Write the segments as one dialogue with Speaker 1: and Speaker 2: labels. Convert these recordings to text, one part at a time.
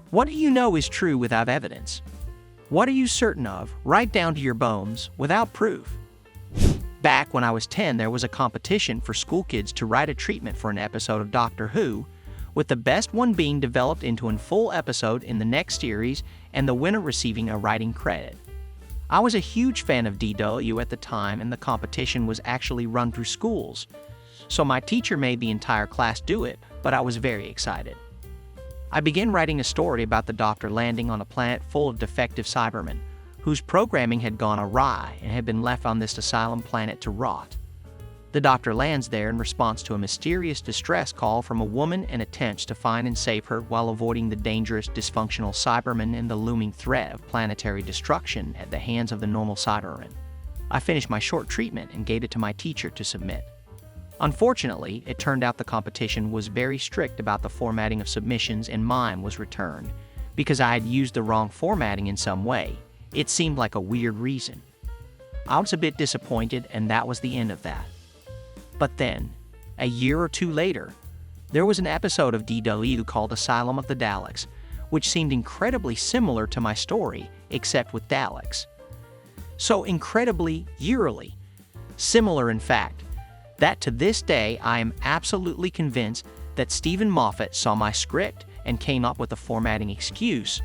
Speaker 1: What do you know is true without evidence? What are you certain of, right down to your bones, without proof? Back when I was 10, there was a competition for school kids to write a treatment for an episode of Doctor Who, with the best one being developed into a full episode in the next series and the winner receiving a writing credit. I was a huge fan of DW at the time, and the competition was actually run through schools, so my teacher made the entire class do it, but I was very excited. I began writing a story about the Doctor landing on a planet full of defective Cybermen, whose programming had gone awry and had been left on this asylum planet to rot. The Doctor lands there in response to a mysterious distress call from a woman and attempts to find and save her while avoiding the dangerous, dysfunctional Cybermen and the looming threat of planetary destruction at the hands of the normal Cybermen. I finished my short treatment and gave it to my teacher to submit. Unfortunately, it turned out the competition was very strict about the formatting of submissions, and mine was returned because I had used the wrong formatting in some way. It seemed like a weird reason. I was a bit disappointed, and that was the end of that. But then, a year or two later, there was an episode of DW called Asylum of the Daleks, which seemed incredibly similar to my story, except with Daleks. So incredibly, eerily similar, in fact, that to this day I am absolutely convinced that Stephen Moffat saw my script and came up with a formatting excuse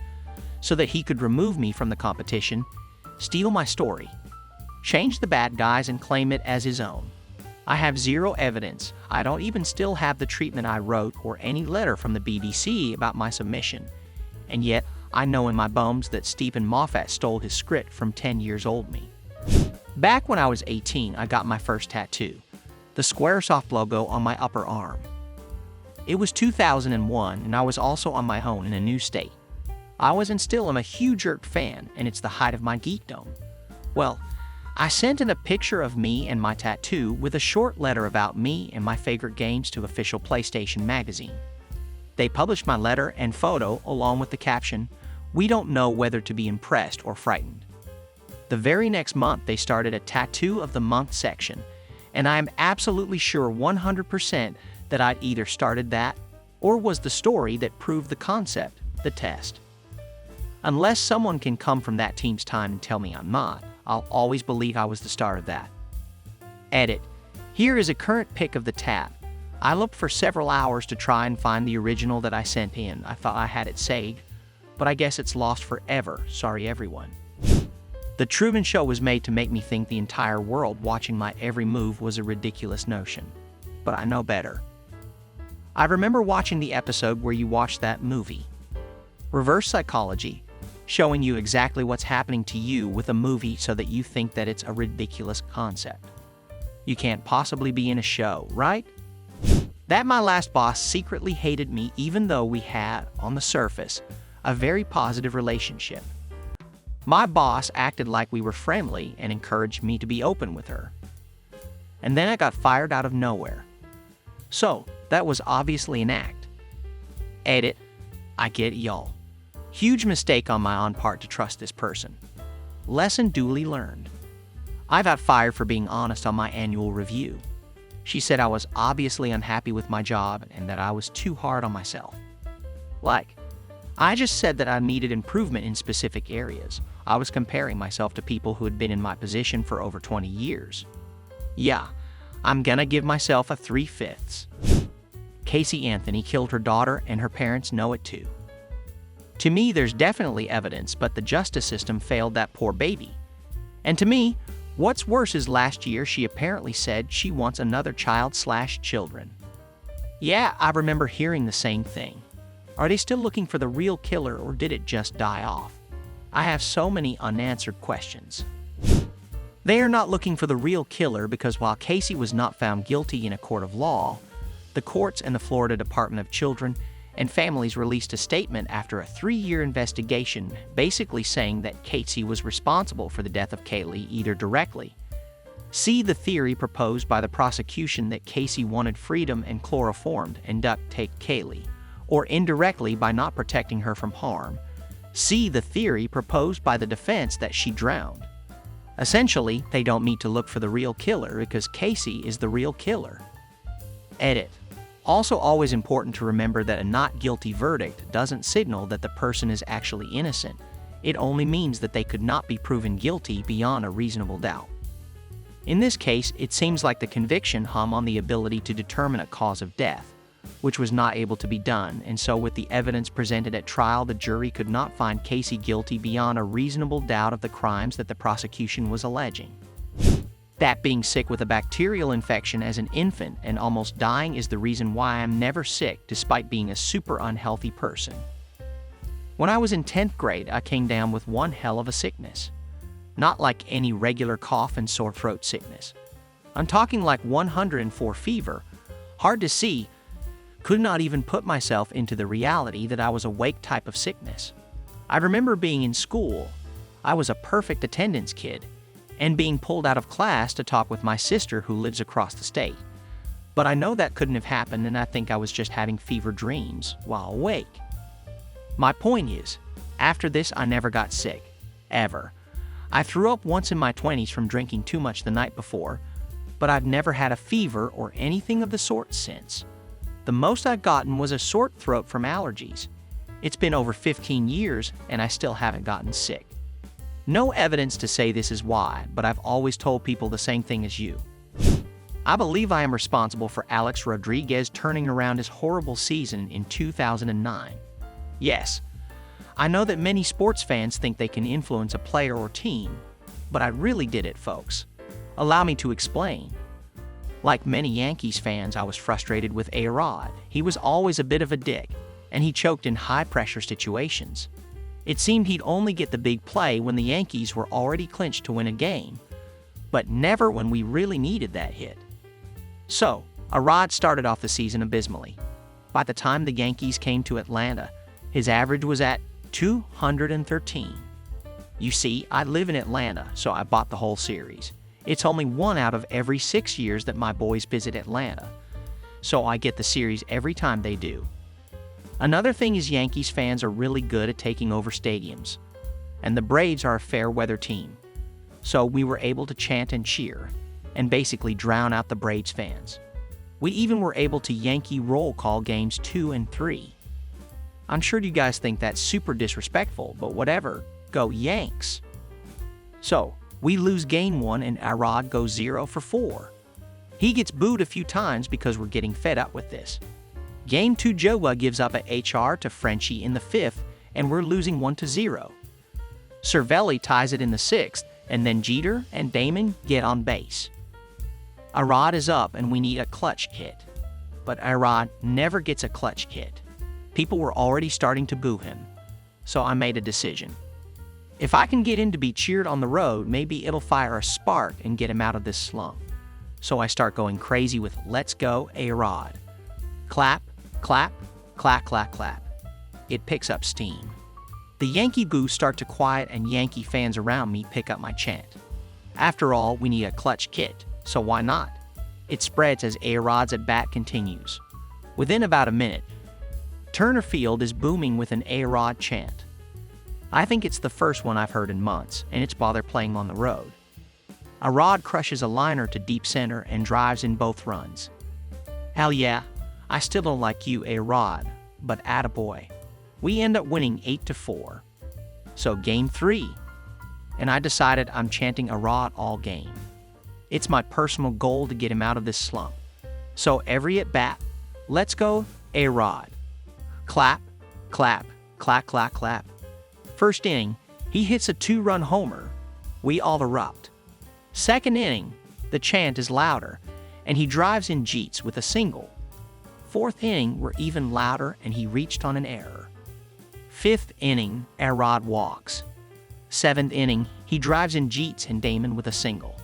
Speaker 1: so that he could remove me from the competition, steal my story, change the bad guys, and claim it as his own. I have zero evidence. I don't even still have the treatment I wrote or any letter from the BBC about my submission. And yet, I know in my bones that Stephen Moffat stole his script from 10-year-old me. Back when I was 18, I got my first tattoo, the Squaresoft logo on my upper arm. It was 2001, and I was also on my own in a new state. I was and still am a huge Earth fan, and it's the height of my geekdom. Well, I sent in a picture of me and my tattoo with a short letter about me and my favorite games to official PlayStation magazine. They published my letter and photo along with the caption, "We don't know whether to be impressed or frightened." The very next month, they started a Tattoo of the Month section, and I am absolutely sure 100% that I'd either started that or was the story that proved the concept, the test. Unless someone can come from that team's time and tell me I'm not, I'll always believe I was the star of that. Edit. Here is a current pic of the tat. I looked for several hours to try and find the original that I sent in. I thought I had it saved, but I guess it's lost forever. Sorry, everyone. The Truman Show was made to make me think the entire world watching my every move was a ridiculous notion. But I know better. I remember watching the episode where you watched that movie. Reverse psychology, showing you exactly what's happening to you with a movie so that you think that it's a ridiculous concept. You can't possibly be in a show, right? That my last boss secretly hated me even though we had, on the surface, a very positive relationship. My boss acted like we were friendly and encouraged me to be open with her. And then I got fired out of nowhere. So, that was obviously an act. Edit. I get it, y'all. Huge mistake on my own part to trust this person. Lesson duly learned. I got fired for being honest on my annual review. She said I was obviously unhappy with my job and that I was too hard on myself. I just said that I needed improvement in specific areas. I was comparing myself to people who had been in my position for over 20 years. Yeah, I'm gonna give myself a 3/5. Casey Anthony killed her daughter and her parents know it too. To me, there's definitely evidence, but the justice system failed that poor baby. And to me, what's worse is last year she apparently said she wants another child/children. Yeah, I remember hearing the same thing. Are they still looking for the real killer, or did it just die off? I have so many unanswered questions. They are not looking for the real killer because while Casey was not found guilty in a court of law, the courts and the Florida Department of Children and Families released a statement after a 3-year investigation basically saying that Casey was responsible for the death of Kaylee either directly. See the theory proposed by the prosecution that Casey wanted freedom and chloroformed and duct taped Kaylee, or indirectly by not protecting her from harm. See the theory proposed by the defense that she drowned. Essentially, they don't need to look for the real killer because Casey is the real killer. Edit. Also, always important to remember that a not guilty verdict doesn't signal that the person is actually innocent. It only means that they could not be proven guilty beyond a reasonable doubt. In this case, it seems like the conviction hung on the ability to determine a cause of death, which was not able to be done, and so with the evidence presented at trial, the jury could not find Casey guilty beyond a reasonable doubt of the crimes that the prosecution was alleging. That being sick with a bacterial infection as an infant and almost dying is the reason why I'm never sick despite being a super unhealthy person. When I was in 10th grade, I came down with one hell of a sickness. Not like any regular cough and sore throat sickness. I'm talking like 104 fever, hard to see, could not even put myself into the reality that I was awake type of sickness. I remember being in school. I was a perfect attendance kid, and being pulled out of class to talk with my sister who lives across the state. But I know that couldn't have happened, and I think I was just having fever dreams while awake. My point is, after this I never got sick, ever. I threw up once in my 20s from drinking too much the night before, but I've never had a fever or anything of the sort since. The most I've gotten was a sore throat from allergies. It's been over 15 years and I still haven't gotten sick. No evidence to say this is why, but I've always told people the same thing as you. I believe I am responsible for Alex Rodriguez turning around his horrible season in 2009. Yes, I know that many sports fans think they can influence a player or team, but I really did it, folks. Allow me to explain. Like many Yankees fans, I was frustrated with A-Rod. He was always a bit of a dick, and he choked in high-pressure situations. It seemed he'd only get the big play when the Yankees were already clinched to win a game, but never when we really needed that hit. So, A-Rod started off the season abysmally. By the time the Yankees came to Atlanta, his average was at 213. You see, I live in Atlanta, so I bought the whole series. It's only 1 out of every 6 years that my boys visit Atlanta, so I get the series every time they do. Another thing is Yankees fans are really good at taking over stadiums, and the Braves are a fair-weather team, so we were able to chant and cheer, and basically drown out the Braves fans. We even were able to Yankee roll call games 2 and 3. I'm sure you guys think that's super disrespectful, but whatever, go Yanks. So, we lose game 1 and A-Rod goes 0 for 4. He gets booed a few times because we're getting fed up with this. Game 2, Joa gives up a HR to Frenchie in the 5th, and we're losing 1-0. Cervelli ties it in the 6th, and then Jeter and Damon get on base. A-Rod is up and we need a clutch hit. But A-Rod never gets a clutch hit. People were already starting to boo him. So I made a decision. If I can get him to be cheered on the road, maybe it'll fire a spark and get him out of this slump. So I start going crazy with "Let's go, A-Rod." Clap, clap, clap, clap, clap. It picks up steam. The Yankee boos start to quiet and Yankee fans around me pick up my chant. After all, we need a clutch hit, so why not? It spreads as A-Rod's at bat continues. Within about a minute, Turner Field is booming with an A-Rod chant. I think it's the first one I've heard in months, and it's while they're playing on the road. A-Rod crushes a liner to deep center and drives in both runs. Hell yeah, I still don't like you, A-Rod, but attaboy. We end up winning 8-4. So game 3, and I decided I'm chanting A-Rod all game. It's my personal goal to get him out of this slump. So every at bat, let's go, A-Rod. Clap, clap, clap, clap, clap. First inning, he hits a 2-run homer. We all erupt. Second inning, the chant is louder, and he drives in Jeets with a single. Fourth inning, we're even louder, and he reached on an error. Fifth inning, A-Rod walks. Seventh inning, he drives in Jeets and Damon with a single.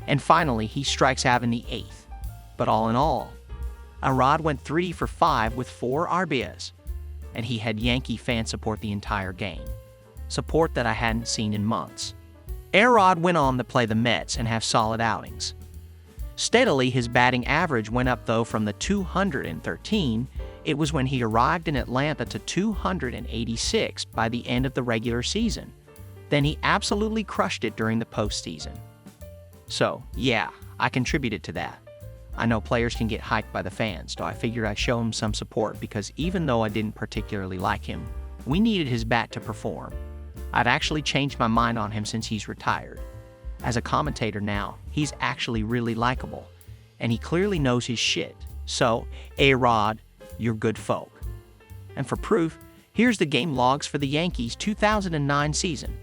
Speaker 1: And finally, he strikes out in the 8th. But all in all, A-Rod went 3 for 5 with 4 RBIs, and he had Yankee fan support the entire game. Support that I hadn't seen in months. A-Rod went on to play the Mets and have solid outings. Steadily, his batting average went up, though, from the 213, it was when he arrived in Atlanta, to 286 by the end of the regular season. Then he absolutely crushed it during the postseason. So, yeah, I contributed to that. I know players can get hyped by the fans, so I figured I'd show him some support because even though I didn't particularly like him, we needed his bat to perform. I've actually changed my mind on him since he's retired. As a commentator now, he's actually really likable, and he clearly knows his shit. So, A-Rod, you're good folk. And for proof, here's the game logs for the Yankees' 2009 season.